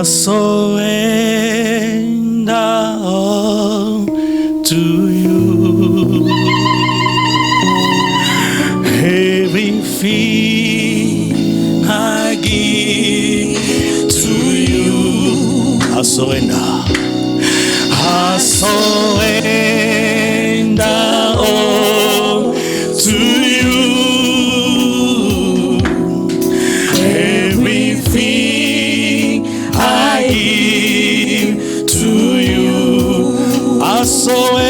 surrender all to you. Everything I give to you. I surrender. I surrender all to you. Everything I give to you. I surrender.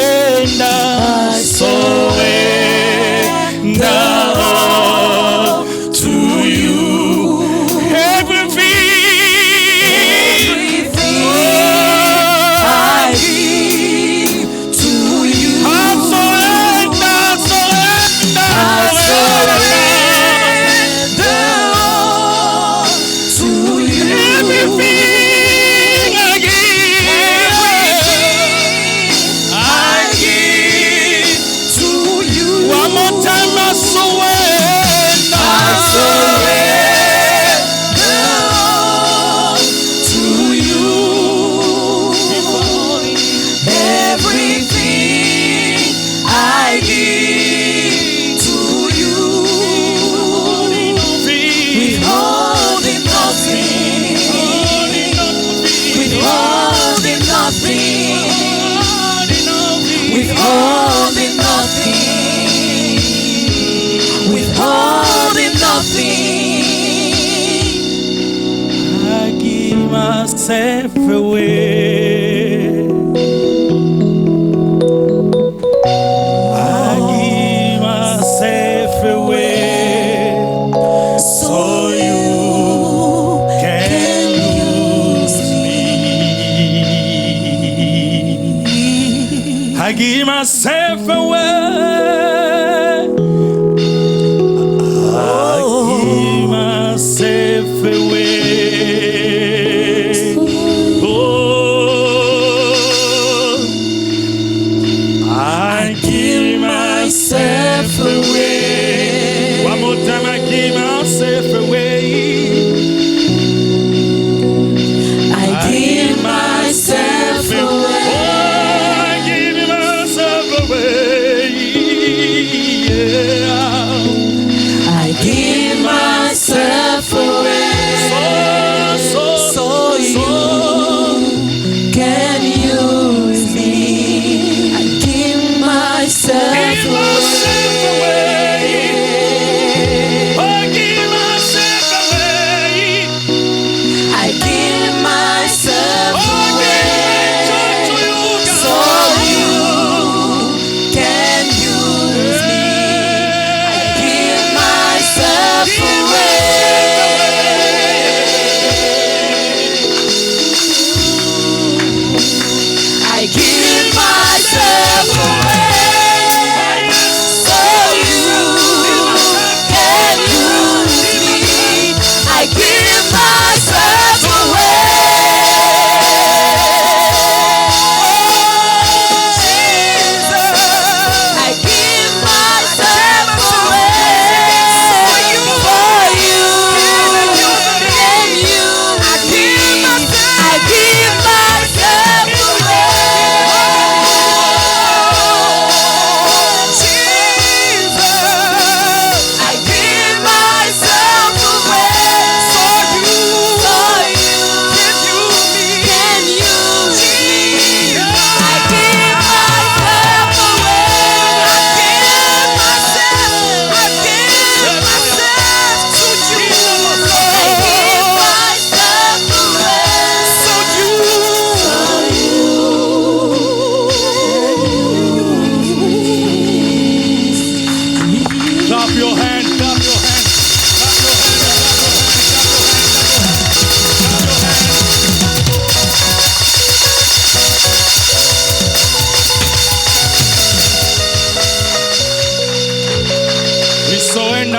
I surrender all to you. Withholding nothing. I give myself away. I give myself away so you can use me. I give myself away.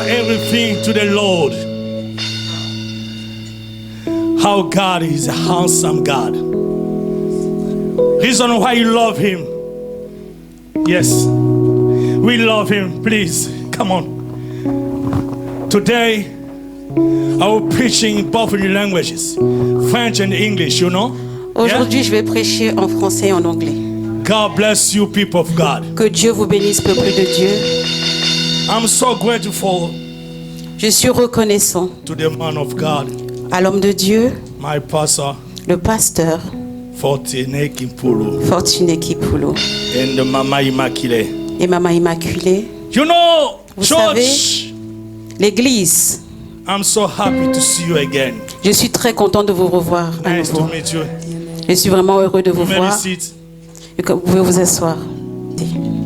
Everything to the Lord. How God is a handsome God. Reason why you love Him. Yes, we love Him. Please, come on. Today, I will preaching in both languages, French and English, you know. Aujourd'hui, je vais prêcher en français et en anglais. God bless you, people of God. Que Dieu vous bénisse, peuple de Dieu. I'm so grateful Je suis reconnaissant to the man of God, à l'homme de Dieu, my pastor, le pasteur Fortuné Kimpulu, Fortuné Kimpulu and Mama Immaculée. et Maman Immaculée. You know, Vous church, L'église, I'm so happy to see you again. je suis très content de vous revoir à Nice to nouveau. meet you. Je suis vraiment heureux de vous Maybe voir. sit. Vous pouvez vous asseoir.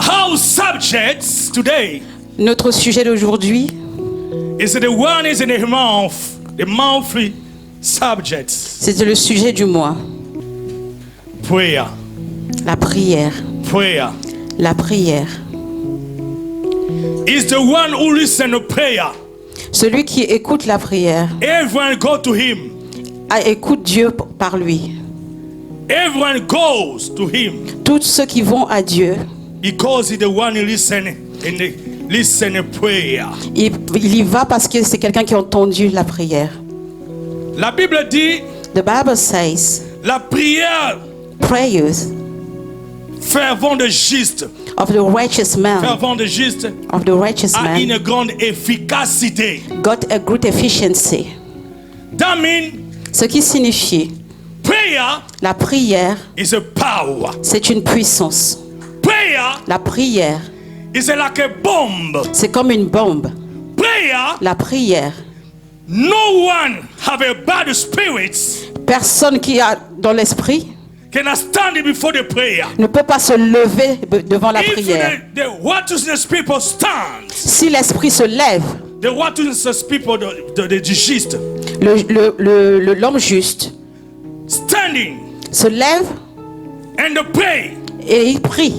Our subjects today Notre sujet d'aujourd'hui, is the one is in the monthly subjects. c'est le sujet du mois. Prayer. La prière. Prayer. La prière. Is the one who listens to prayer. Celui qui écoute la prière, Everyone go to him. écoute Dieu par lui. Everyone goes to him Tous ceux qui vont à Dieu, because he's the one who listen to prayer. il y va parce que c'est quelqu'un qui a entendu la prière. La Bible dit The Bible says, la prière prayers fervent de juste, of the righteous man, a une grande efficacité. got a great efficiency. That means Ce qui signifie, prayer la prière, is a power. c'est une puissance. Prayer La prière, is like a bomb. c'est comme une bombe. Prayer, La prière, no one have a bad spirits personne qui a dans l'esprit can stand before the prayer. ne peut pas se lever devant la If prière. the righteousness people stand, Si l'esprit se lève, the righteousness people, the just, l'homme juste standing se lève and pray, et il prie.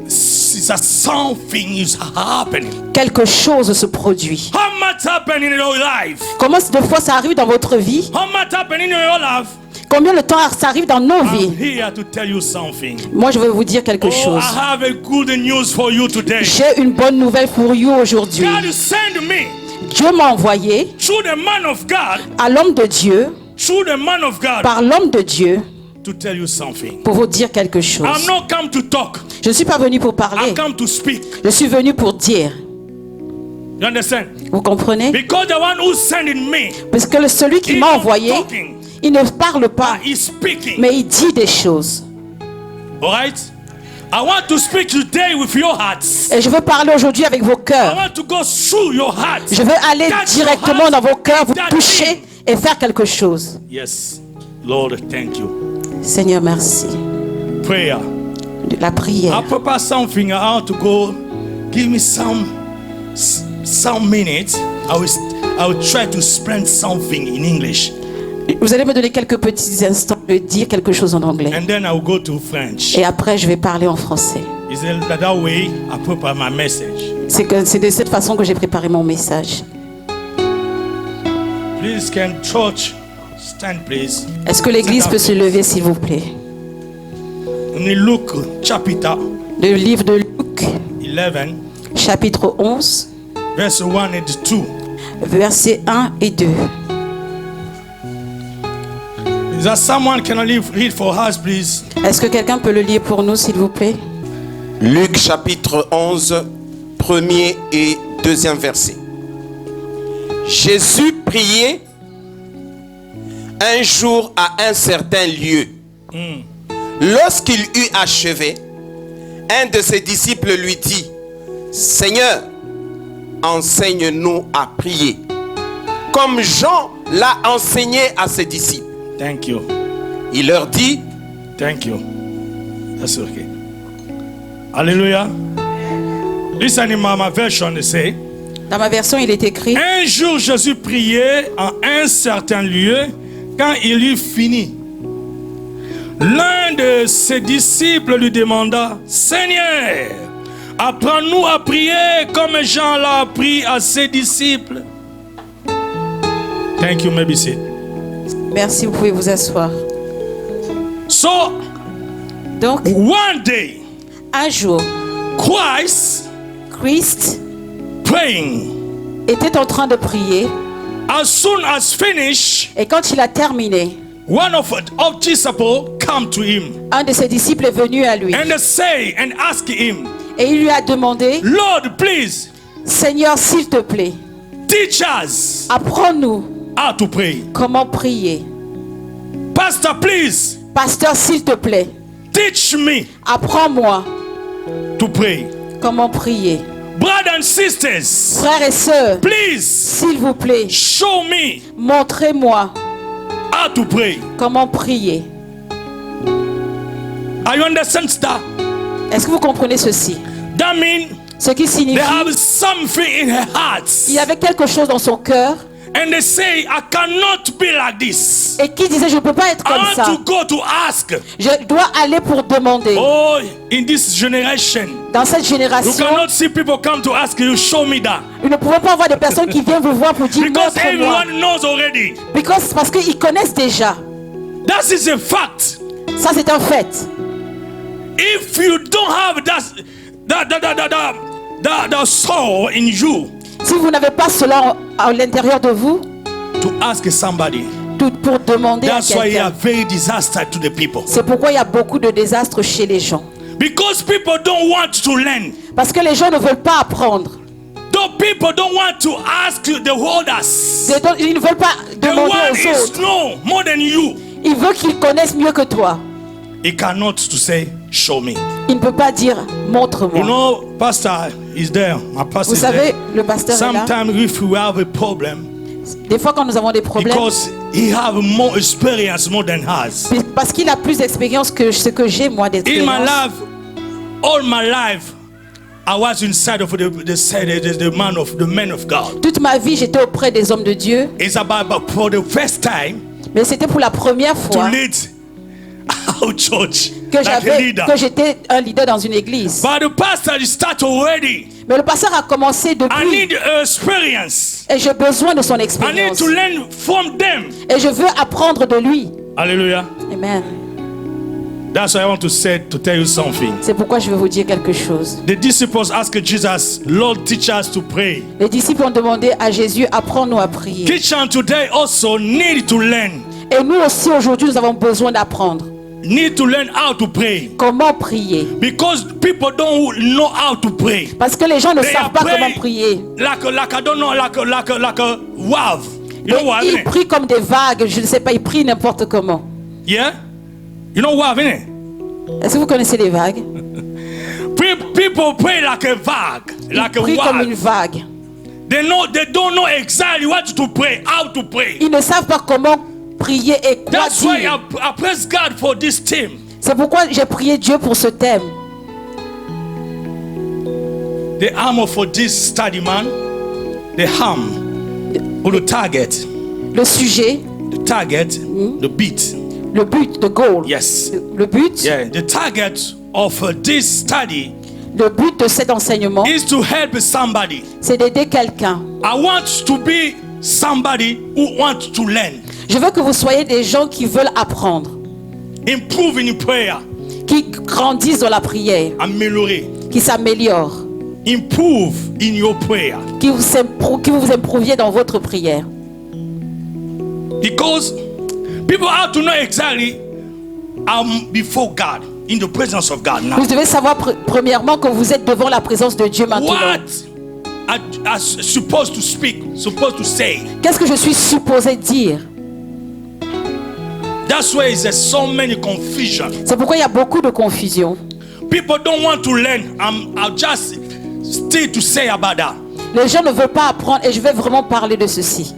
it's a something is happening. Quelque chose se produit. How much happening in your life? Comment de fois ça arrive dans votre vie? How much happening in your life? Combien de temps ça arrive dans nos I'm vies? here to tell you something. Moi, je vais vous dire quelque Oh, chose. I have a good news for you today. J'ai une bonne nouvelle pour vous aujourd'hui. God sent me Dieu m'a envoyé through the man of God, à l'homme de Dieu, through the man of God, par l'homme de Dieu, to tell you something. pour vous dire quelque chose. I'm not come to talk. Je ne suis pas venu pour parler. I come to speak. Je suis venu pour dire. You understand? Vous comprenez? Because the one who's sending me, Parce que celui qui he's m'a not envoyé, talking, il ne parle pas, but he's speaking. mais il dit des choses. All right? I want to speak today with your hearts. Et je veux parler aujourd'hui avec vos I cœurs. want to go through your hearts. Je veux aller Touch your directement heart dans vos cœurs, vous that toucher et faire quelque chose. Yes, Lord, thank you. Seigneur, merci. Prayer. La prière. I prepare something. I want to go. Give me some minutes. I will try to spend something in English, Vous allez me donner quelques petits instants de dire quelque chose en anglais. and then I will go to French. Et après, je vais parler en français. Is that way I prepare my message? C'est de cette façon que j'ai préparé mon message. Please, can church stand, please? Est-ce que l'église peut se lever, s'il vous plaît? In Luke chapter Le livre de Luc, 11, chapitre 11, verse 1 and 2. versets 1 et 2. Is that someone can read for us, please? Est-ce que quelqu'un peut le lire pour nous, s'il vous plaît? Luc chapitre 11, premier et deuxième verset. Jésus priait un jour à un certain lieu. Lorsqu'il eut achevé, un de ses disciples lui dit: Seigneur, enseigne-nous à prier, comme Jean l'a enseigné à ses disciples. Thank you. Il leur dit: Thank you. That's okay. Hallelujah. Listen in my version, they say. Dans ma version, il est écrit: Un jour, Jésus priait en un certain lieu. Quand il eut fini, l'un de ses disciples lui demanda: Seigneur, apprends-nous à prier comme Jean l'a appris à ses disciples. Thank you, maybe sit. Merci, vous pouvez vous asseoir. So, Donc, one day, un jour, Christ Christ praying, était en train de prier As soon as finished, Et quand il a terminé, one of his disciples come to him un de ses disciples est venu à lui. and say and ask him, Et il lui a demandé, Lord, please Seigneur, s'il te plaît, teach us apprends-nous how to pray. comment prier. Pastor, please Pasteur, s'il te plaît, teach me apprends-moi to pray. comment prier. Brothers and sisters, Frères et sœurs, please s'il vous plaît, show me montrez-moi how to pray. comment prier. Are you understand that? Est-ce que vous comprenez ceci? That means Ce qui signifie they have something in her heart. il y avait quelque chose dans son cœur And they say, I cannot be like this. et qui disait je ne peux pas être I comme want ça. to go to ask. Je dois aller pour demander. Oh, in this generation, Dans cette you génération, cannot see people come to ask you, show me that. nous ne pouvons pas avoir des personnes qui viennent vous voir pour dire Because montre-moi. everyone knows already. Parce qu'ils connaissent déjà. That is a fact. Ça c'est un fait. If you don't have that soul in you Si vous n'avez pas cela à l'intérieur de vous, to ask somebody, pour demander à that's why you are quelqu'un. very disaster to the people. C'est pourquoi il y a beaucoup de désastres chez les gens. Because people don't want to learn. Parce que les gens ne veulent pas apprendre. The people don't want to ask the holders. Ils ne veulent pas The demander one aux is autres. know more than you. Ils veulent qu'ils connaissent mieux que toi. He cannot to say, show me. Il ne peut pas dire You montre-moi. know, pastor is there. My pastor Vous is savez, there. le pasteur est là. Sometimes if we have a problem, Des fois quand nous avons des problèmes, because he have more experience more than us. parce qu'il a plus d'expérience que ce que j'ai moi In my d'expérience. life, all my life, I was inside of the men of God. Toute ma vie, j'étais auprès des hommes de Dieu, It's about but for the first time mais c'était pour la première to fois lead our church que like a leader. j'étais un leader dans une église. But the pastor start already. Mais le pasteur a commencé I depuis need experience. et j'ai besoin de son I need expérience. to learn from them. Et je veux apprendre de lui. Hallelujah. Amen. That's why I want to say to tell you something. C'est pourquoi je vais vous dire quelque chose. The disciples asked Jesus, Lord, teach us to pray. Les disciples ont demandé à Jésus, apprends-nous à prier. Christians today also need to learn. Et nous aussi aujourd'hui, nous avons besoin d'apprendre Need to learn how to pray. comment prier. Because people don't know how to pray. Parce que les gens ne They savent are pas praying comment prier. like I don't know, like a wave. You know what, Ils isn't it? prient comme des vagues, je ne sais pas, ils prient n'importe comment. Yeah? You know wave, isn't it? Est-ce que vous connaissez les vagues? People pray like a vague, Ils like a prient comme une wave. vague. They don't know exactly what to pray, how to pray. Ils ne savent pas comment prier et quoi That's why dire. I praise God for this team. C'est pourquoi j'ai prié Dieu pour ce thème. The armor for this study, man. The harm or the target. Le sujet, The target, the beat. le but, the goal. Yes. Le but, Yeah. The target of this study le but de cet enseignement, is to help somebody. c'est d'aider quelqu'un. I want to be somebody who wants to learn, Je veux que vous soyez des gens qui veulent apprendre, improve in prayer, qui grandissent dans la prière, améliorer, qui s'améliorent, improve in your prayer. que vous improuviez dans votre prière. Because people have to know exactly before God, in the presence of God now. Vous devez savoir premièrement que vous êtes devant la présence de Dieu maintenant. What I supposed to speak, supposed to say. Qu'est-ce que je suis supposé dire? That's why there's so many confusion. C'est pourquoi il y a beaucoup de confusion. People don't want to learn. I'll just stay to say about that. Les gens ne veulent pas apprendre et je vais vraiment parler de ceci.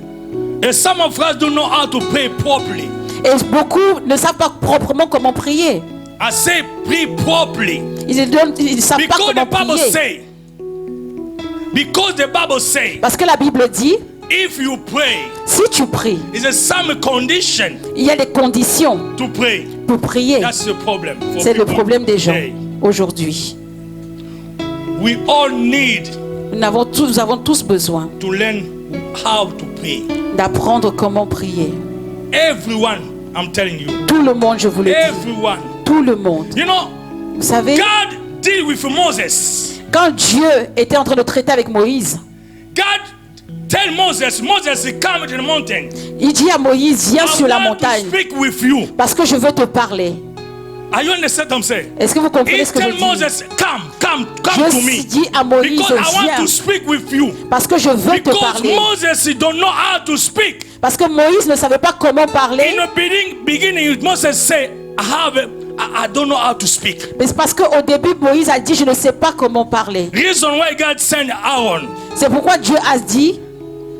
And some of us don't know how to pray properly. Et beaucoup ne savent pas proprement comment prier. I say pray properly. Ils ne savent pas Because the comment Bible prier. say. Because the Bible say, Parce que la Bible dit, if you pray, si tu pries, it's a some condition il y a des conditions to pray. pour prier. That's the problem. for C'est le people problème des gens today. aujourd'hui. We all need Nous avons tous besoin to learn how to pray. d'apprendre comment prier. Everyone, I'm telling you. Tout le monde, je vous le dis. Everyone. Tout le monde. You know, Vous savez, God deal with Moses. quand Dieu était en train de traiter avec Moïse, God Tell Moses, come to the mountain. Il dit à Moïse, viens sur la I want to montagne speak with you. parce que je veux te parler. Are you understand what I'm saying? Est-ce que vous comprenez He ce que je tell dis? Moses, come to me. Je dis à Moïse, Because I want to viens speak with you. parce que je veux te Because parler. Moses don't know how to speak. Parce que Moïse ne savait pas comment parler. In the beginning, Moses said, I don't know how to speak. Mais c'est parce qu'au début, Moïse a dit, je ne sais pas comment parler. Reason why God sent Aaron. C'est pourquoi Dieu a dit,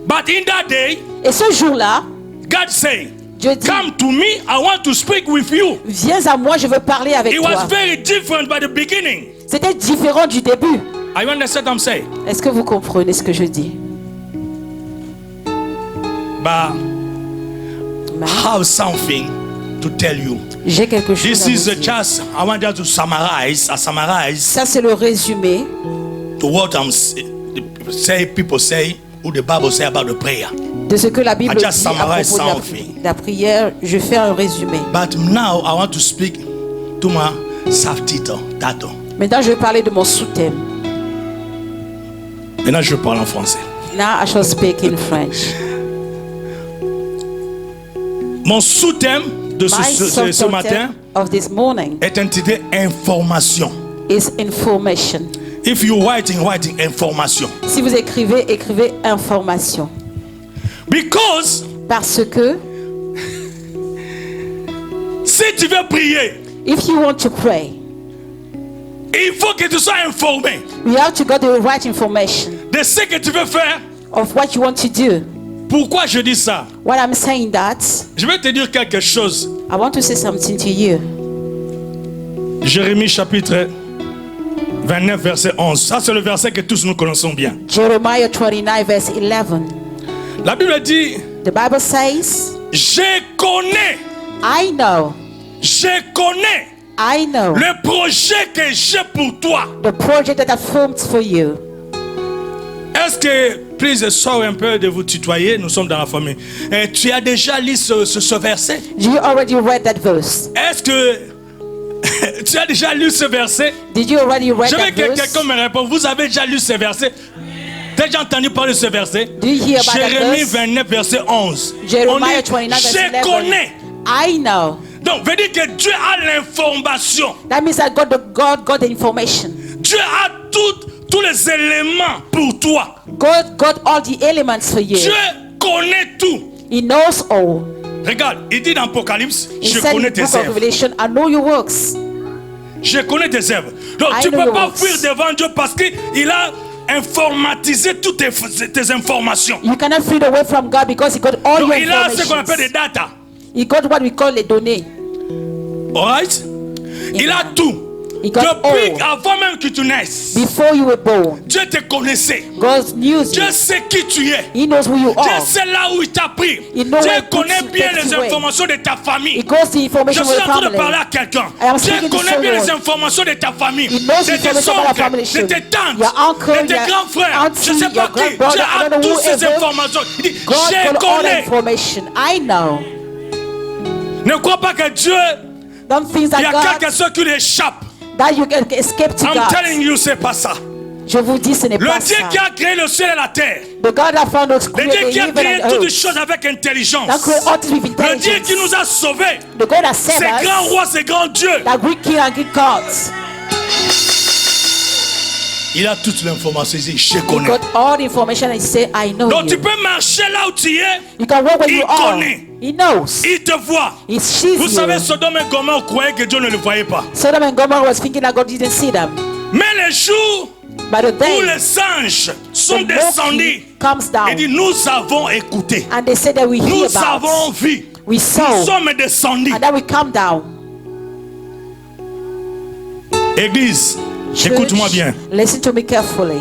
But in that day, et ce jour-là, God said, Dieu dit, come to me, I want to speak with you. viens à moi, je veux parler avec It toi. was very different by the beginning. C'était différent du début. Are you understand what I'm saying? Est-ce que vous comprenez ce que je dis? But Mais I have something to tell you. j'ai quelque chose This à is vous the dire. just I want you to summarize. Ça, c'est le résumé To what people say, who the Bible say about the prayer. de ce que la Bible I dit just à summarize propos de something. la prière. Je fais un résumé. But now I want to speak to my subtitle. Maintenant, je vais parler de mon sous-thème. Maintenant, je parle en français. Now I shall speak in French. Mon sous-thème de My ce matin subtopic of this morning est intitulé Information. is information. If you writing information. Si vous écrivez, écrivez information. Because Parce que si tu veux prier, if you want to pray, il faut que tu sois informé you have to get the right information de ce que tu veux faire. of what you want to do. Pourquoi je dis ça? What I'm saying that, Je vais te dire quelque chose. I want to say something to you. Jérémie chapitre 29 verset 11. Ça c'est le verset que tous nous connaissons bien. Jeremiah 29 verse 11. La Bible dit, The Bible says, je connais I know le projet que j'ai pour toi. the project that I formed for you. Est-ce que, please, sors un peu de vous tutoyer, nous sommes dans la famille. Tu as déjà lu ce verset? Do you already read that verse? Est-ce que tu as déjà lu ce verset? Did you already read Je veux that que verse? quelqu'un me réponde. Vous avez déjà lu ce verset? T'as déjà entendu parler de ce verset? Do you hear about that Jérémie verse? 29 verset 11. Jeremiah On dit, 29 verse je 11. connais. I know. Donc, veut dire que Dieu a l'information. That means that God got the information. Dieu a tous les éléments pour toi. God got all the elements for you. Dieu connaît tout. He knows all. Regarde, il dit dans Apocalypse, He je said in connais the tes book of œuvres. Revelation, I know your works. Je connais tes œuvres. Donc, I tu ne know peux your pas works. fuir devant Dieu parce qu'il a informatisé toutes tes informations. You cannot flee away from God because he got all Donc, your il a ce qu'on appelle des information. data. He got what we call les données. Alright? Il a tout. He got Depuis all. avant même que tu naisses, Before you were born, Dieu te connaissait. God knew Dieu you. sait qui tu es. He knows who you Dieu are. sait là où il t'a pris. He knows Dieu where he connaît puts you, bien takes les you away. informations de ta He famille. goes the Je information suis with en the train de family. parler à quelqu'un. I am Dieu speaking to connaît bien les someone. informations de ta famille, He knows de the tes information about our family oncles, de tes tantes, your uncle, de tes your grands frères. auntie, Je ne sais pas your qui. grandbrother, Dieu I a don't know toutes ces whoever. informations. Il dit, God je got all the connais. information. I know. Ne crois pas que Dieu, Don't think il y a that quelque chose qui lui échappe. that you can escape to I'm God. telling you, c'est pas ça. Je vous dis, ce n'est Le pas Dieu ça. qui a créé le ciel et la terre. The God that found us Le Dieu created qui a heaven créé and toutes les earth. choses avec intelligence. That created all things with Le Dieu intelligence. qui nous a sauvés. The God that saved Ces grands us. rois, ces grands dieux. That great king and great gods. Il a toute l'information. Il dit, je He connais. got all the information and he said, I know Donc tu you. peux marcher là où tu es. You can walk where Il you are. connaît. He knows. Il te voit. He sees Vous savez, you. Sodome et Gomorrhe croyaient que Dieu ne le voyait pas. Sodom and Gomorrah was thinking that God didn't see them. Mais les jours But the où day les anges sont the descendus, monkey comes down il dit, nous avons écouté. and they say that we hear Nous avons about, vu. we Nous saw, sommes descendus. and then we come down. Église, Church, écoute-moi bien. listen to me carefully.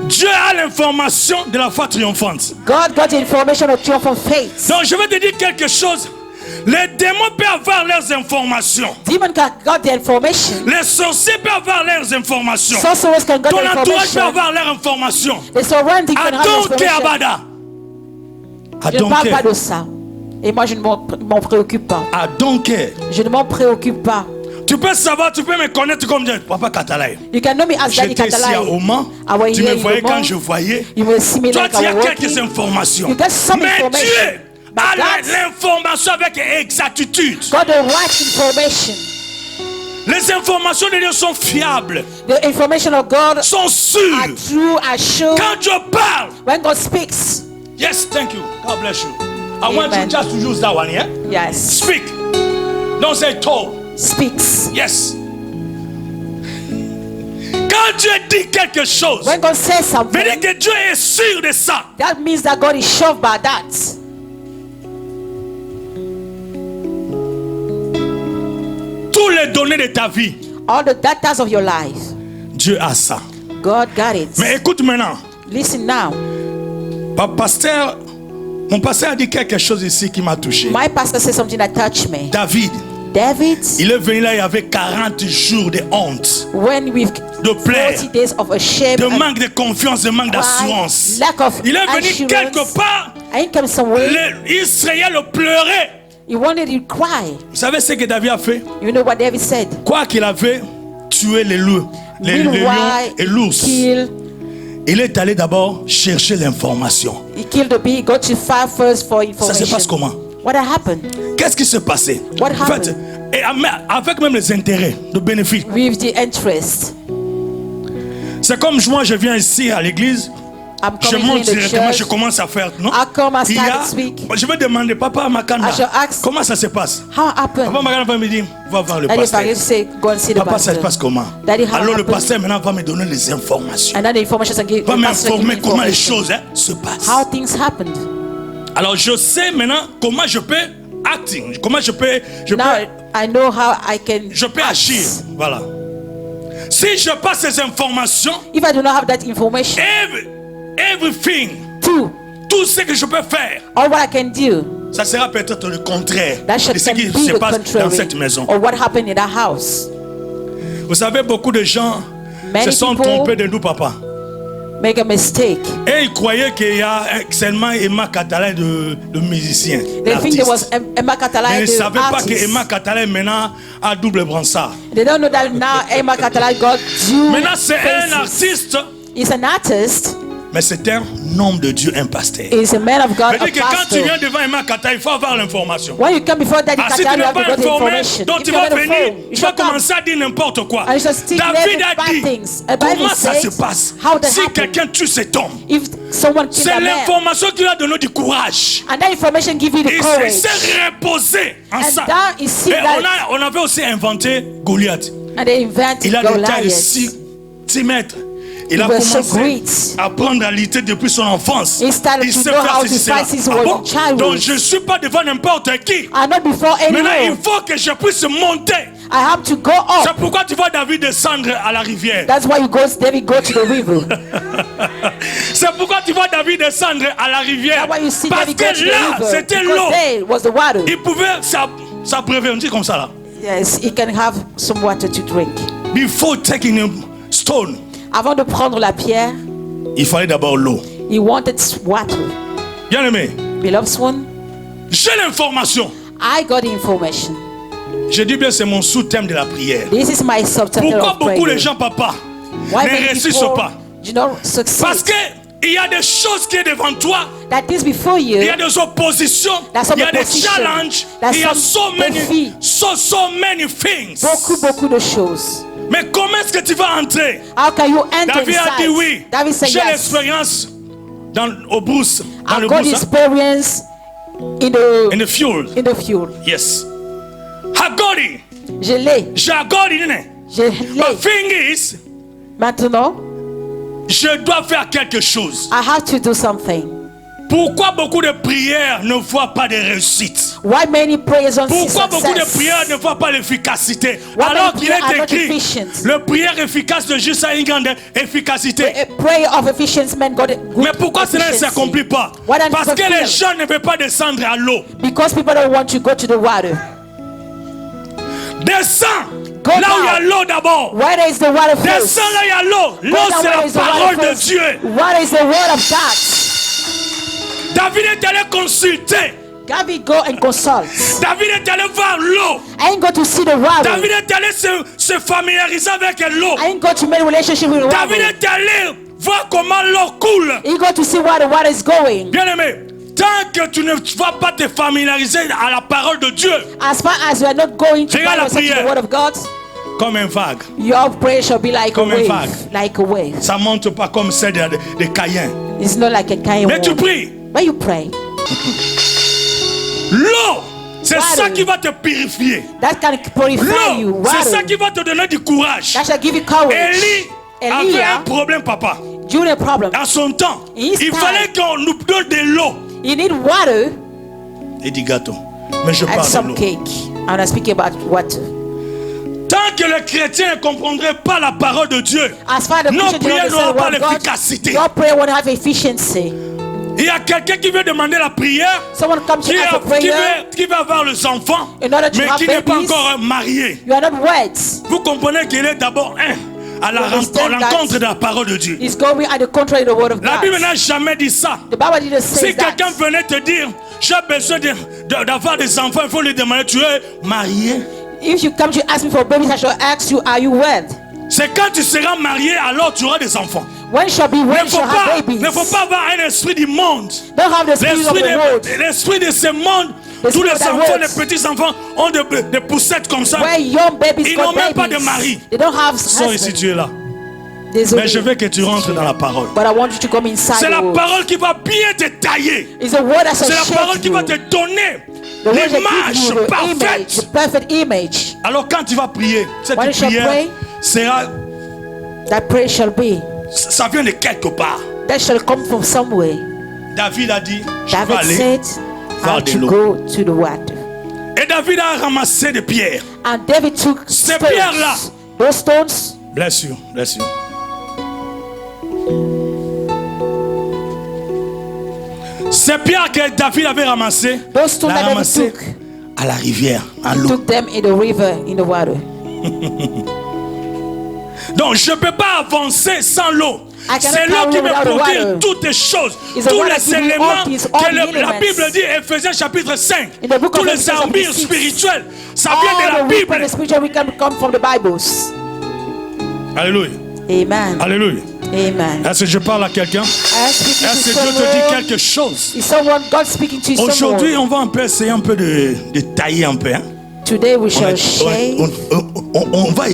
Dieu a l'information de la foi triomphante. God got the information of triumphant faith. Donc je vais te dire quelque chose. Les démons peuvent avoir leurs informations. Demon got the information. Les sorciers peuvent avoir leurs informations. Sorcerers can get Ton the entourage peut information. avoir leurs informations. The surrounding can have the Adonke information. Abada. Je ne parle pas Adonke. de ça. Et moi, je ne m'en préoccupe pas. Adonke. Je ne m'en préoccupe pas. Tu peux savoir, tu peux me connaître comme Papa Katalaï. You can know me as Daddy J'étais ici à Katalai. Oman. I was Tu here me in voyais Oman. quand je voyais. You will see me Toi, like tu I as was quelques walking. informations. You got some Mais information. Dieu But a God- l'information avec exactitude. got the right information. Les informations de Dieu sont fiables, The information of God sont are sûres. true, are sure. Quand Dieu parle, When God speaks, yes, thank you. God bless you. I want you Amen. just to use that one, yeah? yes, Speak. Don't say told. speaks. Yes. Quand Dieu dit quelque chose, When God says veut dire something, que Dieu est sûr de ça. that means that God is sure about that. Tous les données de ta vie, All the datas of your life, Dieu a ça. God got it. Mais écoute maintenant. Listen now. Mon pasteur a dit quelque chose ici qui m'a touché. My pastor said something that touched me. David, David, il est venu là, il y avait 40 jours de honte, when we've de plaie, 40 days of a shame de and manque de confiance, de manque d'assurance. lack of Il est venu assurance, quelque part, I came somewhere. Israël pleurait. He wanted to cry. Vous savez ce que David a fait? You know what David said? Quoi qu'il avait tué les loups, les lions Meanwhile, et l'ours, il est allé d'abord chercher l'information. he killed the bee. Got to fight first for Ça se passe information. comment? What had happened? Qu'est-ce qui s'est passé? What En fait, et avec même les intérêts, le bénéfice. With the interest. C'est comme moi, je viens ici à l'église, I'm je coming monte here in the directement, je church. commence à faire, non? I come, I Il y a, start to speak. je vais demander, Papa Makanda, I shall ask, comment ça se passe? how happened? Papa Makanda va me dire, va voir le Daddy pasteur. Farid say, go and see the Papa, ça se pastor. passe comment? Daddy, how Alors le happened? pasteur maintenant va me donner les informations. And then the information give, Va the pastor give me m'informer comment les information. choses se passent. How things happened. Alors je sais maintenant comment je peux acting, comment je peux Now I know how I can act. agir. Voilà. Si je passe ces informations, If I do not have that information, everything, tout ce que je peux faire, all what I can do, ça sera peut-être le contraire that de should ce qui be se the passe dans contrary cette maison. of what happened in that house. Vous savez, beaucoup de gens Many se sont people trompés de nous, papa. make a mistake. Et ils croyaient qu'il y a seulement Emma Katalai de musicien. They think there was d'artiste. Emma Mais Katalai, ils ne the savaient pas que artist. Emma Katalai maintenant a double bransard. They don't know that now Emma Katalai got two Maintenant c'est un faces. artiste, He's an artist. mais c'est un homme de Dieu, un pasteur. He's a man of God, a C'est-à-dire que quand tu pastor. viens devant Emma Katalai, il faut avoir l'information. When you come before Daddy Ah, si tu Katalai, you n'es have to pas get the informé, information. donc If tu you're vas not venir, informed, you tu vas shall come. commencer à dire n'importe quoi. And you shall speak David every a bad dit, things. The Bible comment ça says se passe? how that Si happened. quelqu'un tue cet homme, If someone killed c'est a man, l'information qui lui a donné du courage. and that information give you the Il courage, s'est reposé en and ça. that is see Et that, on avait aussi inventé Goliath. and they invented Il a des tailles de Goliath. 6 mètres. Il a He was so commencé great. à prendre à lutter depuis son enfance. He started Il to sait know faire how ceci, to cela. fight since he Ah was bon? in childhood. Donc je ne suis pas devant n'importe qui. I'm not before Maintenant, il anyone. faut que je puisse monter. I have to go C'est up. pourquoi tu vois David descendre à la rivière. That's why David go to the river. C'est pourquoi tu vois David descendre à la rivière. That's why you see Parce David go to que the là, river. c'était Because l'eau. there was the water. Il pouvait s'abreuver, on dit comme ça là. Yes, he can have some water to drink. Before taking a stone, Avant de prendre la pierre, il fallait d'abord l'eau. he wanted water. Bien aimé, Beloved one, j'ai l'information. I got the information. Je dis bien, c'est mon sous-thème de la prière. This is my subtitle Pourquoi of beaucoup prayer. de gens, papa, Why ne many réussissent people pas? do not succeed? Parce qu'il y a des choses qui sont devant toi. That is before you. Il y a des oppositions. There's some Il y a des opposition. challenges. There's Il y a some so defeat. many things. Beaucoup de choses. Mais comment est-ce que tu vas entrer? How can you enter David a dit inside? oui. David said J'ai yes. l'expérience au brousse, dans I le got brousse, hein? experience in In the fuel. the field. Yes. Hagori. Je l'ai. Jagori. Je The l'ai. thing is, Maintenant, je dois faire quelque chose. I have to do something. Pourquoi beaucoup de prières ne voient pas de réussite? Why many prayers don't see Pourquoi beaucoup de success? prières ne voient pas l'efficacité? Why Alors many qu'il prayers are est not écrit, efficient? le prière efficace de juste a une grande efficacité. A prayer of efficient men got a good Mais pourquoi cela ne efficiency. s'accomplit pas? Why don't Parce it que les fulfill? gens ne veulent pas descendre à l'eau. Because people don't want to go to the water. Descends Go là où il y a down. l'eau d'abord. Where is the water first? Descends là où il y a l'eau. Go L'eau down c'est where la is the water parole de first. Dieu. What is the word of God? David est allé consulter David go and consult. David est allé voir l'eau. I ain't go to see the water. David est allé se familiariser avec l'eau. I ain't go to make relationship with water. David est allé voir comment l'eau coule. He go to see where the water is going. Bien aimé, tant que tu ne vas pas te familiariser à la parole de Dieu, As far as you are not going to Regarde la follow the prière. word of God, comme un vague, your prayer shall be like a Comme un wave. vague. Like a wave. ça monte pas comme celle de Caïn. It's not like a kind Mais tu of pries. When you pray, L'eau, c'est Water. ça qui va te purifier. that can purify you. L'eau, c'est ça Water. qui va te donner du courage. That shall give you courage. Élie avait Elijah, un problème, papa. during a problem, À son temps, His il time. fallait qu'on nous donne de l'eau. you need water Et du gâteau. Mais je and parle de some l'eau. cake. I'm not speaking about water. Tant que les chrétiens ne comprendraient pas la parole de Dieu, As far as the nos Christian prières don't n'auront understand pas the word of God, l'efficacité. your prayer won't have efficiency. Il y a quelqu'un qui veut demander la prière, Someone comes to ask a prayer, qui veut avoir les enfants, In order to mais have qui n'est pas babies. encore marié. you are not wed. Vous comprenez qu'il est d'abord à la You understand rencontre that? de la parole de Dieu. It's going at the contrary of the word of La God. Bible n'a jamais dit ça. The Bible didn't say Si that. quelqu'un venait te dire, j'ai besoin d'avoir des enfants, il faut lui demander, tu es marié? If you come to ask me for babies, I shall ask you, are you wed? C'est quand tu seras marié, alors tu auras des enfants. When shall be Il when ne shall have babies? faut pas avoir un esprit du monde. Don't have the spirit of the world. L'esprit de ce monde, The tous les spirit of the enfants, world. les petits enfants ont des poussettes comme ça. Where young babies Ils got n'ont même pas de babies. mari. They don't have Sors ici, husband. tu es là. Désolé. Mais je veux que tu rentres dans la parole. But I want you to come inside C'est the la word. parole qui va bien te tailler. It's a word that shall C'est la parole shape qui you. va te donner The word that gives l'image you the image, parfaite. the perfect image. Alors quand tu vas prier, cette When you shall prière pray, sera, that prayer shall be. ça vient de quelque part. That shall come from somewhere. David a dit, je vais David aller said, I voir have de to l'eau. go to the water. Et David a ramassé des pierres. And David took Ces pierres-là. stones. Those stones, Bless you, bless you. Ces pierres que David avait ramassées, those stones l'a that David ramassées took, à la rivière, à l'eau. took them in the river, in the water. Donc je ne peux pas avancer sans l'eau. I cannot C'est l'eau carry qui without va the produire water. toutes les choses, It's the tous water les giving éléments all these, all que the la elements. Bible dit, Ephésiens chapitre 5. In the book Tous of les Ephesians armures chapter 6. spirituelles, ça All vient de la the weapons Bible. and spiritual we can come from the Bibles. Alléluia, Amen. alléluia. Amen. Est-ce que je parle à quelqu'un? I am speaking Est-ce to que Dieu te dit someone. quelque chose? Is someone God speaking to Aujourd'hui, someone? on va un peu essayer un peu de tailler un peu. Hein? Today we On, shall est- share. on va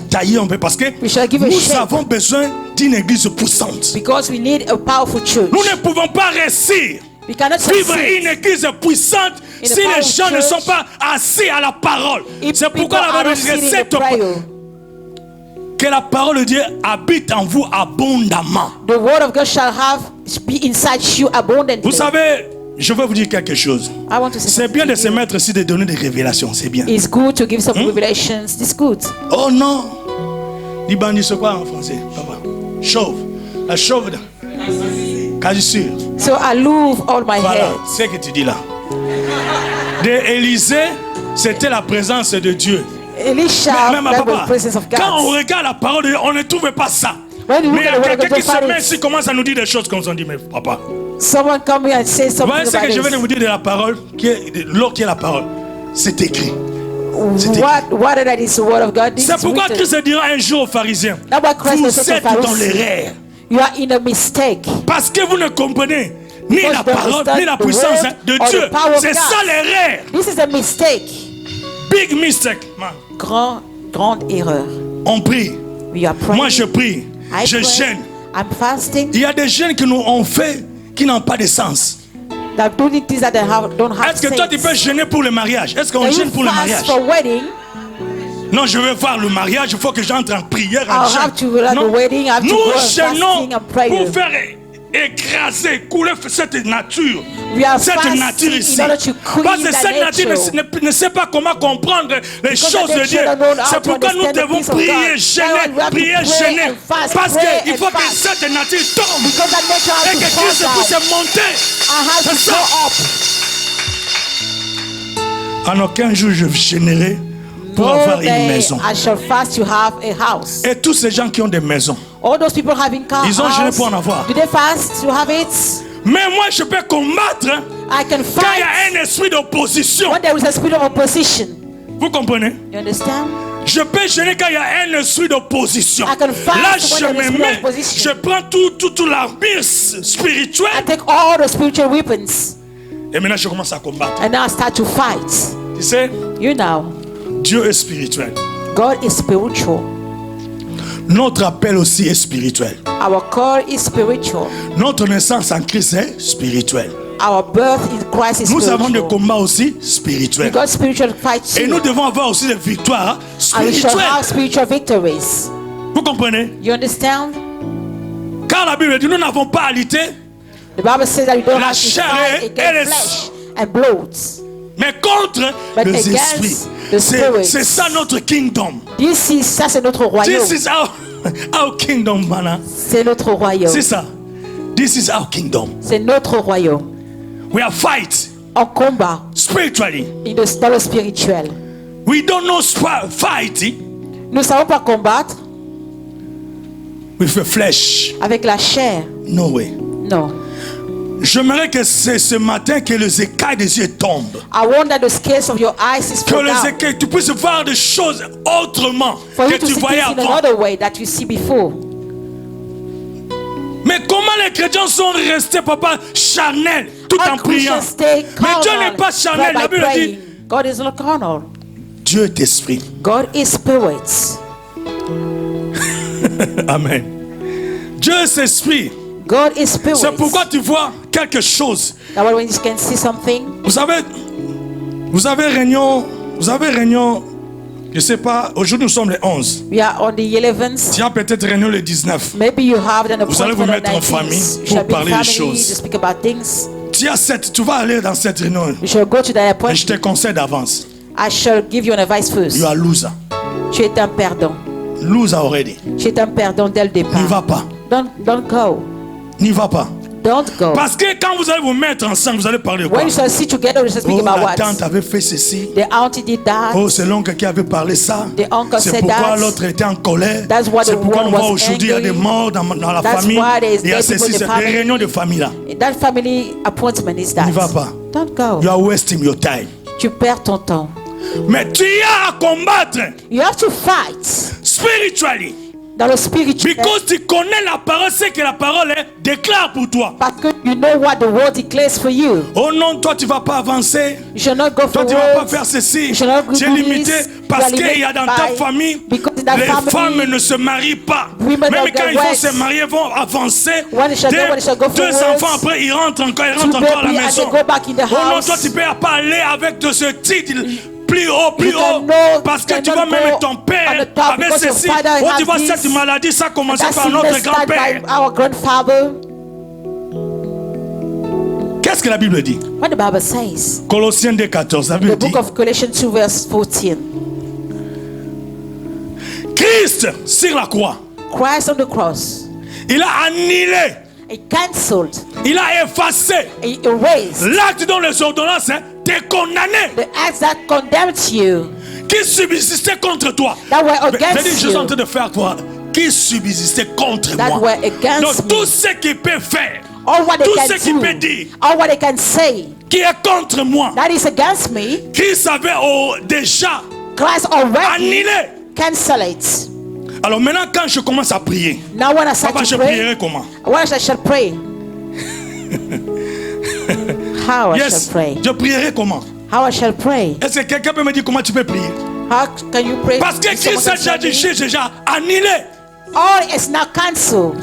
tailler un peu parce que We shall give a nous shape. avons besoin d'une église poussante. Because we need a powerful church. Nous ne pouvons pas réussir We cannot vivre succeed une église puissante In a si les powerful gens ne church. sont pas assis à la parole. if C'est people pourquoi la are Bible not dit sitting in cette prayer. que la parole de Dieu habite en vous abondamment. The word of God shall be inside you abundantly. Vous savez, je vais vous dire quelque chose. I want to say C'est bien de something se to you. mettre ici de donner des révélations, c'est bien. It's good to give some revelations. It's good. Oh non! Dis bandit, c'est quoi en français, papa? Chauve. La chauve. Quasi sûr. So I lose all my Voilà, head. c'est ce que tu dis là. De Élisée, c'était la présence de Dieu. Elisha, Même that was papa, the presence of quand on God. regarde la parole de Dieu, on ne trouve pas ça. When you Mais look il y at a the word of quelqu'un God, qui se find met it. ici, commence à nous dire des choses comme ça. On dit, mais papa, Someone come here and say vous something voyez ce que about je viens de this. vous dire de la parole, de l'eau qui est la parole. C'est écrit. What that is the word of God. This C'est is pourquoi written. Christ dira un jour aux pharisiens, That's why Christ vous was said êtes to dans Pharisees, l'erreur. you are in a mistake. Parce que vous ne comprenez ni Because la you don't parole, understand ni la the puissance word de or the Dieu. power of C'est God. ça l'erreur. This is a mistake. Big mistake. Man. Grande erreur. On prie. We are praying. Moi je prie. I Je pray. gêne. I'm fasting. Il y a des jeunes que nous ont fait qui n'ont pas de sens. That doing things that don't have Est-ce que toi tu sense. peux gêner pour le mariage? Est-ce qu'on Can gêne you pour le fast mariage? for wedding? Non, je veux voir le mariage. Il faut que j'entre en prière. En I'll jeûne. have to go to Non. the wedding. I have to Nous go and gênons fasting and prayer. pour faire écraser, couler cette nature. We are Cette fasting nature in ici. order to clean Parce que the cette nature nature. ne sait pas comment comprendre les Because choses the de nature Dieu. don't know how C'est to pourquoi nous understand the devons things of prier, God. That's why gêner, we have to prier, pray gêner. and fast, Parce pray qu'il and faut que fast. cette nature tombe. Because that nature has Et to que fall Christ down. puisse monter. I have to C'est go ça. up. En aucun jour je gênerai pour No avoir une day maison. I shall fast to have a house. Et tous ces gens qui ont des maisons. All those people having cars. Ils ont gêné pour en avoir. Do they fast to have it? Mais moi je peux combattre I can Quand il y fight a un esprit d'opposition, when there is a spirit of opposition. vous comprenez? You understand? Je peux gêner quand il y a un esprit d'opposition. I can fight Là, when je there is me spirit mets, of opposition. je prends tout l'armure spirituelle. I take all the spiritual weapons Et maintenant, je commence à combattre. and now I start to fight. Tu sais, You know, Dieu est spirituel. God is spiritual. Notre appel aussi est spirituel. Our call is spiritual. Notre naissance en Christ est spirituelle. Our birth in Christ is Nous avons des spiritual. combats aussi spirituels. God's spiritual fights Et nous too. devons avoir aussi des victoires And we shall spirituelles. have spiritual victories. Vous comprenez? You understand? Car la Bible dit, nous n'avons pas à lutter, The Bible says that you don't La have to chair fight et les- against flesh and blood. mais contre But les against esprits. the C'est spirits. c'est ça notre kingdom. Ça c'est notre royaume. This is our kingdom, man. C'est notre royaume. C'est ça. This is our kingdom. C'est notre royaume. We are fight On combat spiritually. dans le spirituel. We don't know fight Nous ne savons pas combattre with the flesh. avec la chair. No way. Non. J'aimerais que c'est ce matin que les écailles des yeux tombent. I want that the scales of your eyes is Que fall les down. écailles, tu puisses voir des choses autrement For you que to tu see voyais things in avant. another way that you see before. Mais comment les chrétiens sont restés, papa, charnels, tout en All priant? Christians stay Mais Dieu carnal n'est pas charnel. by La Bible dit, praying. God is not carnal. Dieu est esprit. God is spirit. Amen. Dieu est esprit. God is spirit. C'est pourquoi tu vois quelque chose. That way when you can see something, Vous avez réunion, je sais pas, aujourd'hui nous sommes les 11. we are on the 11th. Tu as peut-être réunion le 19. Maybe you have an Vous allez vous appointment on mettre en the famille 19th. You pour shall be parler des family choses. to speak about things. Tu vas aller dans cette réunion. You shall go to that Et je appointment. te conseille d'avance. I shall give you an advice first. You are loser. Tu es un perdant. Loser already. Tu es un perdant dès le N'y départ. va pas. Don't go. N'y va pas. Don't go. Parce que quand vous allez vous mettre ensemble, vous allez parler de quoi? When you shall sit together, you shall speak Oh, about la what? tante avait fait ceci. The auntie did that. Oh, c'est l'oncle qui avait parlé ça. The uncle C'est said pourquoi that. l'autre était en colère. That's why C'est the pourquoi one on voit was aujourd'hui il y a des angry. morts dans la That's famille. why there is Il y a dead people ceci, in the c'est des family. réunions de famille là. That family appointment is that. N'y va pas. Don't go. You are wasting your time. Tu perds ton temps. Mais tu as à combattre You have to fight spiritually. dans le spirituel. Because tu connais la parole, c'est que la parole déclare pour toi. Parce que you know what the word declares for you. Oh non, toi tu vas pas avancer. You shall not go Toi tu vas pas forward. faire ceci. You shall not Tu es do limité this. parce You are qu'il y a dans limited ta by- famille, because in that les family, femmes ne se marient pas. women Même don't quand get ils vont wed. se marier, ils vont avancer. When they shall go, when they shall go Deux forward. enfants après, ils rentrent encore à la Two baby and maison. they go back in the Oh non, house. toi tu peux pas aller avec de ce titre. Plus haut, plus You haut. cannot- Parce que you tu vois cannot même go ton père on the top avec because your ceci. father Oh, has tu vois this. cette maladie, ça a commencé That par notre sickness started grand-père. by our grandfather. Qu'est-ce que la Bible dit? What the Bible says. Colossiens 2,14. La The Bible dit book of Colossians 2 verse 14. Christ sur la croix, Christ on the cross. il a annihilé, He cancelled. il a effacé He erased l'acte dont les ordonnances t'es condamné, the acts that condemned you. qui subsistait contre toi. That were J'ai dit, against je suis en you. train de faire toi. Qui subsistait contre That moi. were against Donc me. tout ce qu'il peut faire, All what they tout can ce qu'il peut do. dire, All what they can say. qui est contre moi, That is against me. Christ avait déjà Christ already annihilé. cancel it. Alors maintenant quand je commence à prier, Now when I start papa, to je pray, prierai comment? when I shall pray. How I Yes, shall pray. je prierai comment? How I shall pray. Est-ce que quelqu'un peut me dire comment tu peux prier? How can you pray? Parce que If someone Christ a can déjà tell dit, me, j'ai déjà annihilé. all is now cancelled.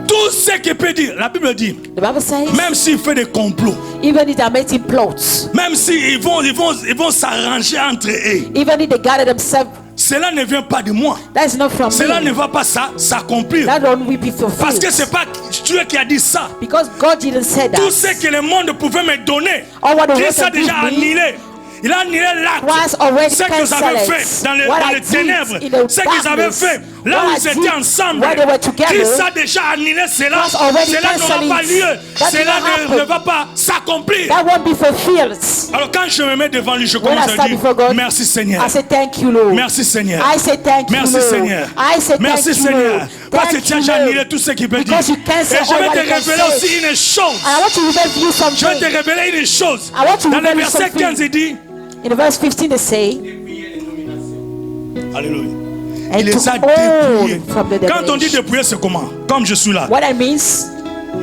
Tout ce qu'il peut dire, la Bible dit, The Bible says, même s'il fait des complots, even if they're making plots, même s'ils vont s'arranger entre eux, even if they gather themselves, cela ne vient pas de moi. that is not from Cela ne me. va pas s'accomplir. That don't we be Parce que fulfilled. c'est pas Dieu qui a dit ça. Because God didn't say Tout that. ce que le monde pouvait me donner, All what the Christ world a can déjà give me, annihilé. Il a annihilé Christ l'acte. already Ce qu'ils avaient cancelled fait it. dans les What I did ténèbres, in the ce qu'ils avaient darkness, fait là what où I ils étaient did ensemble, while they were together, Christ a déjà annihilé cela. Christ already Cela n'aura cancelled pas it. lieu. That Cela did not ne happen. va pas s'accomplir. That won't be fulfilled. Alors quand je me mets devant lui, je When commence I à stand dire before God, merci Seigneur. I say thank you, Lord. Merci Seigneur. I say thank you, Merci Lord. Seigneur. I say Merci thank you, Seigneur. Lord. Parce que tu as déjà annulé tout ce qu'il peut dire. Because you Et cancel je all vais what te he can révéler say. aussi une chose. And I want to reveal to you Je vais te something. révéler une chose. I want to Dans le reveal you verset 15, something. il dit, In verse 15 they say, alléluia, and il les took a dépouillés. all from the Quand on dit devilish. dépouiller, c'est comment? Comme je suis là. What that means,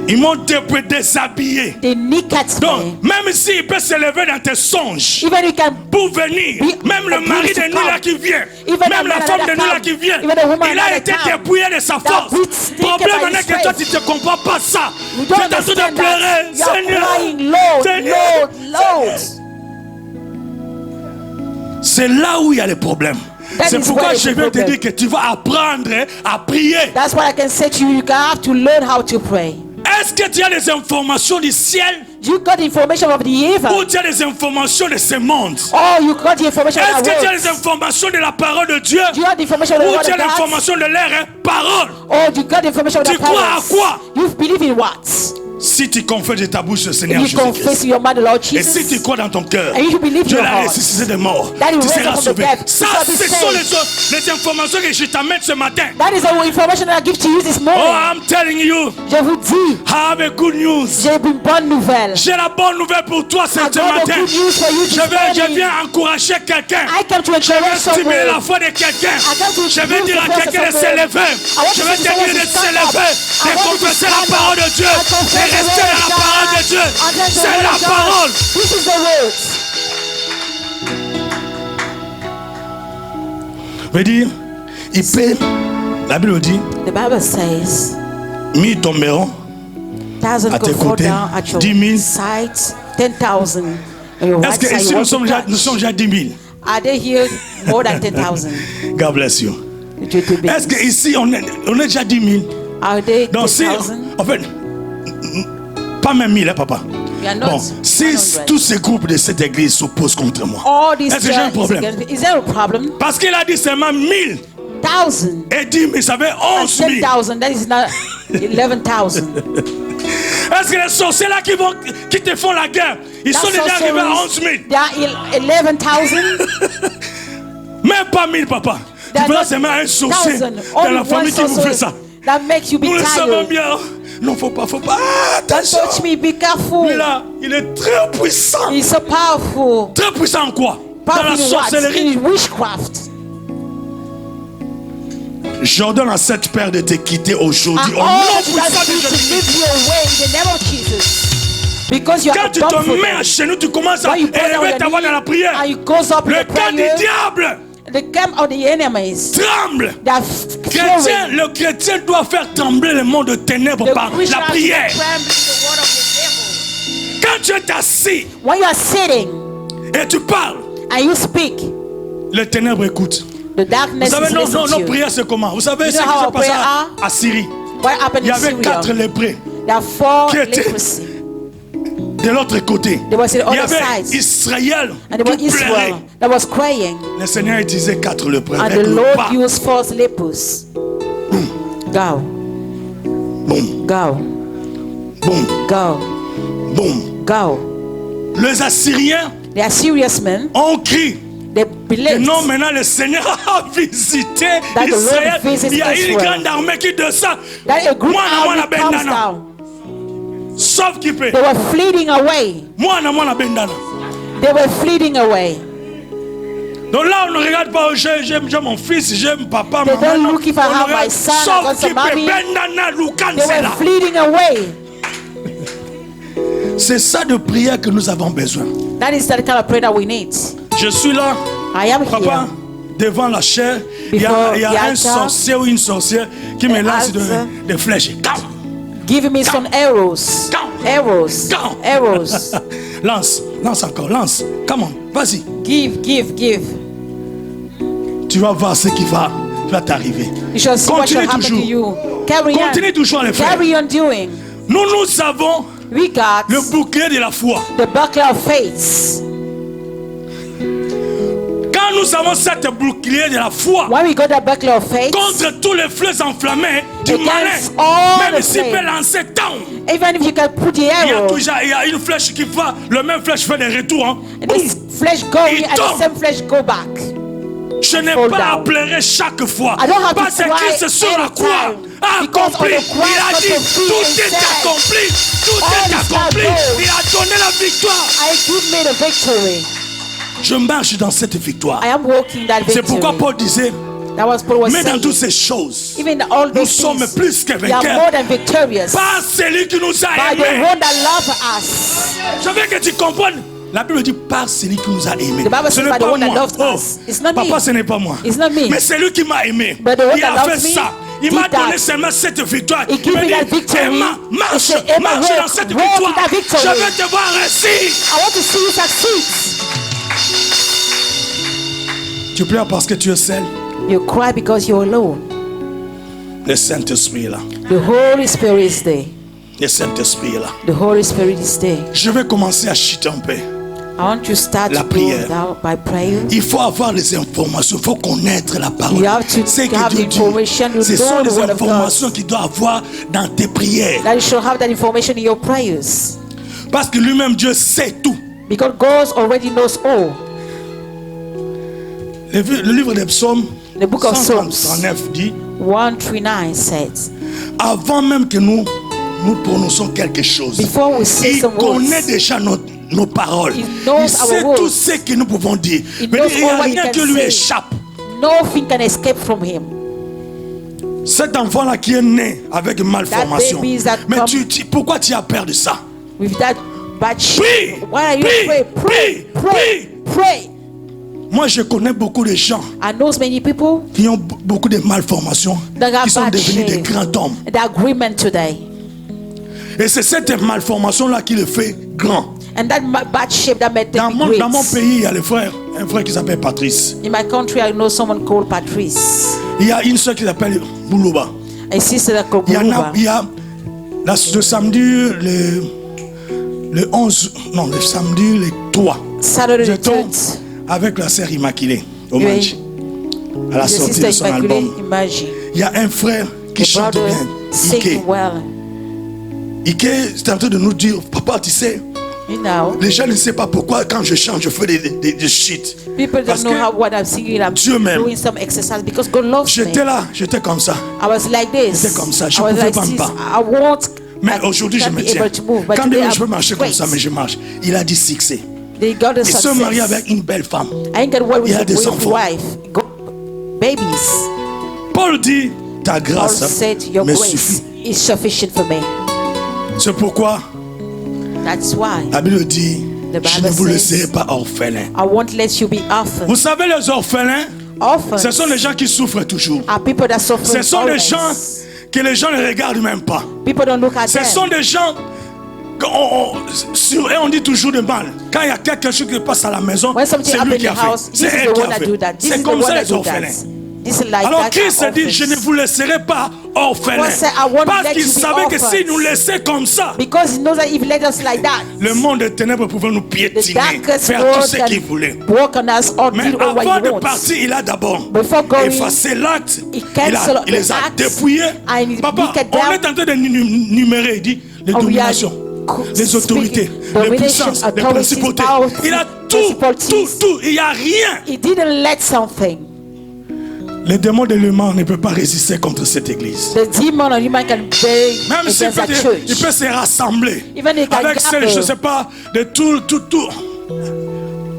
Ils m'ont dépouillé, déshabillé. they kneecapped Donc, me. même s'il peut se lever dans tes songes Even you can, pour venir, même le mari de nuit là qui vient, Even même the la man femme that de nuit là come, qui vient, even the woman il a that été come, dépouillé de sa that force. beats Le problème by maintenant his que toi faith. tu ne comprends pas ça. you Tu don't es en train de understand pleurer. that. You are Seigneur, crying, Lord, Seigneur. Lord, Lord. C'est là où il y a les problèmes. That C'est is pourquoi where je the viens te problem. dire que tu vas apprendre à prier. That's what I can say to you. You have to learn how to pray. Est-ce que tu as des informations du ciel You got the information of the evil. ou tu as des informations de ce monde? Oh, you got the information Est-ce of que the tu as words. des informations de la parole de Dieu You have the information of the ou word tu as of God. l'information de leur parole? Oh, you got the information of Tu the crois à parents. quoi? You believe in what? Si tu confesses de ta bouche le Seigneur You confess Jésus-Christ, in your mind the Lord et si tu Jesus. crois dans ton cœur, And you believe Dieu your l'a heart. ressuscité des morts, That he tu raised seras up from the sauvé. dead. Ça, You shall be ce sont saved. les informations que je t'amène ce matin. That is the information that I give to you this Oh, morning. I'm telling you, Je vous dis, I have a good news. j'ai une bonne nouvelle. J'ai la bonne nouvelle pour toi ce I got a matin. good news for you this Je morning. viens encourager quelqu'un. I came to Je vais encourage stimuler la someone. foi de quelqu'un. I got to Je vais boost dire à the quelqu'un de person se lever. I want Je to vais say te to dire de someone to se stand lever, up. I de want you to confesser la stand up. parole de Dieu, I confess de the rester word dans of la parole de God. Dieu. And then the C'est word la of God. parole. This is the word. Veut dire, il peut, la Bible dit, The Bible says, 1000 tomberont, thousand À tes go fall côtés, down at your 10,000. side, 10,000 on your Est-ce right que side. ici You nous want sommes, to déjà, touch. nous sommes déjà 10 000? Are they here more than 10,000? God bless you. Dieu te bénisse. Est-ce qu'ici on est déjà 10 000? Are they Donc si, 10,000? en fait, pas même 1000, hein, papa. We are not Bon, si 100. tous ces groupes de cette église s'opposent contre moi, All these est-ce que j'ai un churches problème? against- Is there a problem? Parce qu'il a dit seulement 1000 1,000 et 10 000, ça fait and 11 000. 10,000. That is not 11,000. Est-ce que les sorciers là qui te font la guerre, ils sont déjà arrivés à 11 000? There are 11,000. Même pas 1000, papa. Tu There are verras not seulement un sorcier 1,000. dans Only la one famille qui vous fait ça. sorcerer that makes you be Nous le savons tired. bien. Non, faut pas. Ah, Don't attention. touch me. Be careful. Lui là, il est très puissant. He's so powerful. Très puissant en quoi? Dans la Powerful in what? sorcellerie. In witchcraft. J'ordonne à cette paire de te quitter aujourd'hui And au nom all puissant that de you to Jésus. leave you away in the name of Jesus. Because you Quand are tu done te for mets them. à genoux, tu commences à When you bow down élever on ta your voix dans la knee prière. and you goes up in Le the camp du prayer, diable the camp of the enemies tremble. that Chrétien, le chrétien doit faire trembler le monde de ténèbres the par Christian la prière. tremble the word of the devil. Quand tu es assis When you are sitting et tu parles, and you speak, les ténèbres écoutent. the darkness Vous savez, is nos listening to you. prières, c'est comment? Vous savez You ce know qui how s'est our passé prayer à Syrie. What happened Il y in avait 4 Syria? lépreux There are 4 qui étaient- leprosy. de l'autre côté. They were on the Il y other avait side. Israël And there was qui pleurait. Israel that was crying. Le Seigneur utilisait 4 lépreux And avec the le Lord pas. used false lepers. Go, Boum, go, boum, go, boum. go. Les Assyriens They are serious men. ont crié. They Et believed non, maintenant le Seigneur a visité That the Lord Israël. visits Il y a une Israel. grande armée qui descend. that a group Moi, army la comes bendana. down. Sauf qui peut. They were fleeing away. Moi, la bendana. They were fleeing away. Donc là, on ne regarde pas, j'aime mon fils, j'aime papa, They maman. don't non. look if I On have regarde, my son, I sauf got qui some peut. mommy. Bendana, They Lukansela. were fleeing away. C'est ça de prière que nous avons besoin. That is the kind of prayer that we need. Je suis là, I am papa, here. devant la chair. Il y Before a the un altar. sorcier ou une sorcière qui me lance altar. des flèches. Give me some arrows. Arrows. Come. Arrows. Lance encore, lance. Come on, vas-y. Give. Tu vas voir ce qui va t'arriver. You shall see what shall Continue happen to toujours. you. Carry Continue on. toujours à le faire. Carry on doing. Nous avons We got le bouclier de la foi. the buckler of faith. Quand nous avons cette bouclier de la foi When we got the buckler of faith, contre tous les fleurs enflammés du Against malin, all même the s'il peut flame. lancer tant, even if you can put the il y a arrow, toujours il y a une flèche qui va, le même flèche fait des retours. Hein. this flesh go Il and tombe. the same flesh go back. Je n'ai fall pas à down. pleurer chaque fois. I don't have to Parce que cry Christ sur la croix anytime. a Because accompli. on the cross Il a dit, was fulfilled tout and est said, accompli. Tout all est is now accompli. done. Il a donné la victoire. I give me the victory. Je marche dans cette victoire. I am walking that C'est victory. pourquoi Paul disait, That was Paul was mais dans saying. toutes ces choses, Even in all nous those sommes things, plus que we are more vainqueurs than victorious. par celui qui nous a By the aimés. one that loves us. Je veux que tu comprennes. La Bible dit par celui qui nous a aimés. The Bible Ce says n'est by the pas one that moi. loved Oh, us. It's not papa, me. ce n'est pas moi. It's not me. Mais c'est lui qui m'a aimé. But the one Il that a fait loves me ça. Il did m'a donné that. seulement cette victoire. He Il gave m'a me dit, that victory. Emma, marche, He said, Emma, marche walk, dans cette walk in victoire. that victory. Je veux te voir réussir. I want to see you succeed. Tu pleures parce que tu es seul. You cry because you're alone. Le Saint-Esprit est là. The Holy Spirit is there. Le Saint-Esprit est là. The Holy Spirit is there. Je vais commencer à chuter un peu. I want to start La to prière. go down by prayer. Il faut avoir les informations, il faut connaître la parole. You have to C'est have que Dieu the dit, information, you ce know sont the les word of God. informations qu'il doit avoir dans tes prières. That you should have that information in your prayers. Parce que lui-même, Dieu sait tout. Because God already knows all. Le livre des psaumes, The book of Psalms 139 dit, 139 says, avant même que nous prononçons quelque chose, before we say il some connaît words, déjà nos paroles. He knows Il sait our words. tout ce que nous pouvons dire. He Mais knows il n'y a all what he rien can qui lui say. échappe. nothing can escape from him. Cet enfant-là qui est né avec une malformation. baby is that Mais come- pourquoi tu as peur de ça? With that bad shit, Prie, why are you prie, afraid? Pray, prie, pray, pray. Moi, je connais beaucoup de gens I know many people qui ont beaucoup de malformations, that got qui sont bad devenus des shape. grands hommes. The agreement today. Et c'est cette malformation-là qui le fait grand. And that bad shape that made them be great. Dans mon pays, il y a un frère qui s'appelle Patrice. In my country, I know someone called Patrice. Il y a une soeur qui s'appelle Boulouba. A sister that called Il y Buluba. a le samedi, le 11, non, le samedi, le 3. Saturday the J'étais 3rd. avec la sœur Immaculée au Oui. Manche. À la The sortie sister de son Immaculée, album. imagine. Il y a un frère qui The chante brother bien. sing Ike. well. Ike est en train de nous dire, papa, tu sais, You know, les gens ne savent pas pourquoi quand je chante, je fais des shit. people Parce don't know que how what I'm singing. I'm Dieu m'aime. doing some exercise because God loves me. J'étais là, j'étais comme ça. I was like this. J'étais comme ça, je I was pouvais like pas me this. battre. I won't. Mais I aujourd'hui, je can't me be tiens. able to move, but Quand today même, je peux I'm marcher comme great. ça, mais je marche. Il a dit succès. They got the Il se success. marie avec une belle femme. I ain't got well with Il a a des with enfants. wife. Babies. Paul dit, ta Paul grâce said, your me grace suffit. is sufficient for me. C'est pourquoi That's why la Bible dit, The je Bible ne vous says, laisserai pas orphelin. I won't let you be orphan. Vous savez, les orphelins, Orphans ce sont les gens qui souffrent toujours. are people that suffer. Ce sont des always. gens que les gens ne regardent même pas. People don't look at Ce them. sont des gens sur eux on dit toujours de mal. Quand il y a quelque chose qui passe à la maison, When something c'est happens lui in qui the a fait. house, this C'est is elle the qui one a that fait. do that. This C'est is the comme one ça that les do orphelins. that. This is like Alors that Christ are dit, je ne orphans. vous laisserai pas orphelins. God said, I won't Parce let qu'il you be savait que orphans. s'il nous laissait comme ça, Because he knows that if he let us like that, le monde des ténèbres pouvait nous the piétiner, darkest faire tout world ce qu'il voulait. can walk on us or Mais do all avant what he de wants. partir, il a d'abord Before going, effacé l'acte. he Il canceled les a the acts dépouillés. and he Papa, beat it on down. est en train de numérer, il dit, les Oh, we are dominations, les autorités, speaking les domination, puissances, les authorities, principautés. powers, Il a tout, principalities. tout. Il n'y a rien. He didn't let something. Les démons de l'humain ne peuvent pas résister contre cette église. The demon or human can bear Même s'il against that peut, il church. peut se rassembler Even he can avec celle, gather. je ne sais pas, de tout,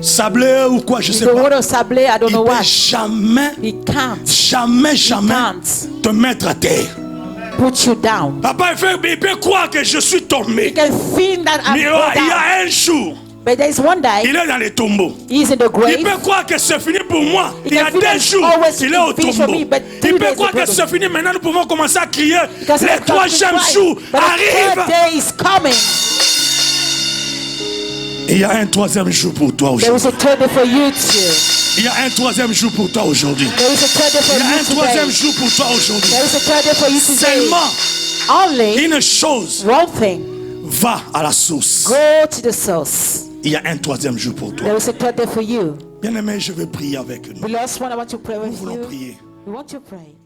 sablé ou quoi, je ne sais The pas. word of Sablé, I don't Il know ne peut what. jamais, He can't jamais can't. te mettre à terre. put you down. Papa, il peut croire que je suis You tombé. can feel that I'm Mais il going y down. a un jour, But there is one day, il est dans les tombeaux. he's in the Il grave. peut croire que c'est fini pour moi. He Il y a can feel 2 it's jours always qu'il est au finished for tombeau. me, but Il 3 peut days croire ago. que c'est fini. Maintenant, nous pouvons commencer à crier. Because Le it's not 3e right. jour But the 3rd arrive. day is coming. Et il y a un 3e jour pour toi There aujourd'hui. is a 3rd day for you too. Il y a un 3e jour pour toi aujourd'hui. There is a 3rd day for Il y a un you 3e today. jour pour toi aujourd'hui. There is a 3rd day for you today. Seulement, Only une chose, one thing. va à la source. Go to the source. Il y a un 3e jour pour toi. There is a 3rd day for you. Bien-aimé, je veux prier avec nous. The last one I want to pray with Nous voulons you. prier. We want to pray.